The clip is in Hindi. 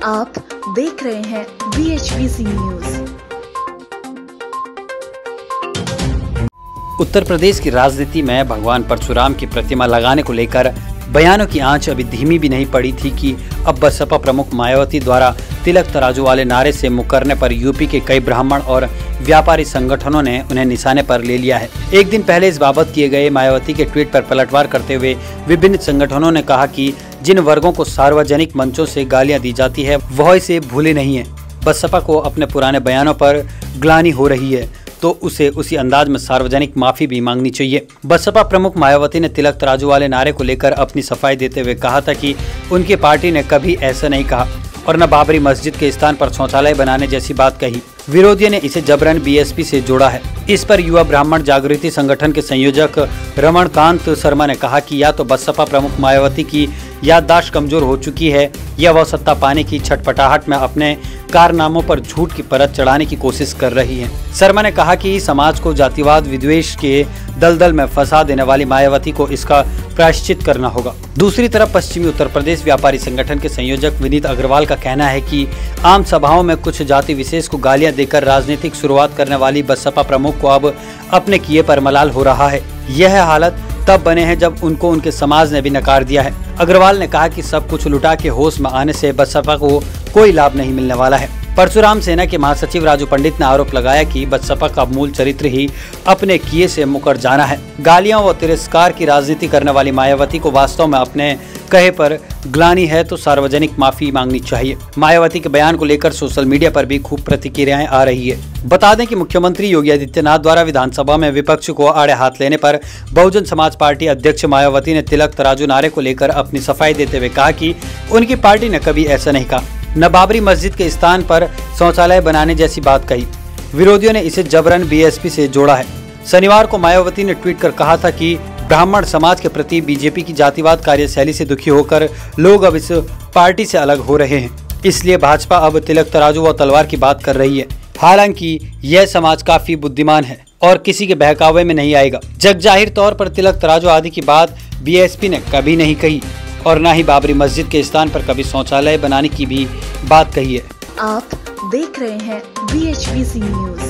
आप देख रहे हैं BHBC न्यूज। उत्तर प्रदेश की राजनीति में भगवान परशुराम की प्रतिमा लगाने को लेकर बयानों की आंच अभी धीमी भी नहीं पड़ी थी कि अब बसपा प्रमुख मायावती द्वारा तिलक तराजू वाले नारे से मुकरने पर यूपी के कई ब्राह्मण और व्यापारी संगठनों ने उन्हें निशाने पर ले लिया है। एक दिन पहले इस बाबत किए गए मायावती के ट्वीट पर पलटवार करते हुए विभिन्न संगठनों ने कहा कि जिन वर्गों को सार्वजनिक मंचों से गालियां दी जाती है वह इसे भूले नहीं है। बसपा को अपने पुराने बयानों पर ग्लानि हो रही है तो उसे उसी अंदाज में सार्वजनिक माफी भी मांगनी चाहिए। बसपा प्रमुख मायावती ने तिलक तराजू वाले नारे को लेकर अपनी सफाई देते हुए कहा था कि उनकी पार्टी ने कभी ऐसा नहीं कहा और न बाबरी मस्जिद के स्थान पर शौचालय बनाने जैसी बात कही। विरोधियों ने इसे जबरन बीएसपी से जोड़ा है। इस पर युवा ब्राह्मण जागृति संगठन के संयोजक रमणकांत शर्मा ने कहा कि या तो बसपा प्रमुख मायावती की याददाश्त कमजोर हो चुकी है या वह सत्ता पाने की छटपटाहट में अपने कारनामों पर झूठ की परत चढ़ाने की कोशिश कर रही है। शर्मा ने कहा कि समाज को जातिवाद विद्वेष के दलदल में फंसा देने वाली मायावती को इसका प्रायश्चित करना होगा। दूसरी तरफ पश्चिमी उत्तर प्रदेश व्यापारी संगठन के संयोजक विनीत अग्रवाल का कहना है कि आम सभाओं में कुछ जाति विशेष को गालियां देकर राजनीतिक शुरुआत करने वाली बसपा प्रमुख को अब अपने किए पर मलाल हो रहा है। यह हालत तब बने हैं जब उनको उनके समाज ने भी नकार दिया है। अग्रवाल ने कहा कि सब कुछ लुटा के होश में आने से बसपा को कोई लाभ नहीं मिलने वाला है। परशुराम सेना के महासचिव राजू पंडित ने आरोप लगाया कि बसपा का मूल चरित्र ही अपने किए से मुकर जाना है। गालियां व तिरस्कार की राजनीति करने वाली मायावती को वास्तव में अपने कहे पर ग्लानि है तो सार्वजनिक माफी मांगनी चाहिए। मायावती के बयान को लेकर सोशल मीडिया पर भी खूब प्रतिक्रियाएं आ रही है। बता दें कि मुख्यमंत्री योगी आदित्यनाथ द्वारा विधानसभा में विपक्ष को आड़े हाथ लेने पर बहुजन समाज पार्टी अध्यक्ष मायावती ने तिलक तराजू नारे को लेकर अपनी सफाई देते हुए कहा कि उनकी पार्टी ने कभी ऐसा नहीं कहा, न बाबरी मस्जिद के स्थान पर शौचालय बनाने जैसी बात कही। विरोधियों ने इसे जबरन बीएसपी से जोड़ा है। शनिवार को मायावती ने ट्वीट कर कहा था कि ब्राह्मण समाज के प्रति बीजेपी की जातिवाद कार्यशैली से दुखी होकर लोग अब इस पार्टी से अलग हो रहे हैं, इसलिए भाजपा अब तिलक तराजू व तलवार की बात कर रही है। हालांकि यह समाज काफी बुद्धिमान है और किसी के बहकावे में नहीं आएगा। जगजाहिर तौर पर तिलक तराजू आदि की बात बीएसपी ने कभी नहीं कही और न ही बाबरी मस्जिद के स्थान पर कभी शौचालय बनाने की भी बात कही है। आप देख रहे हैं BHBC न्यूज।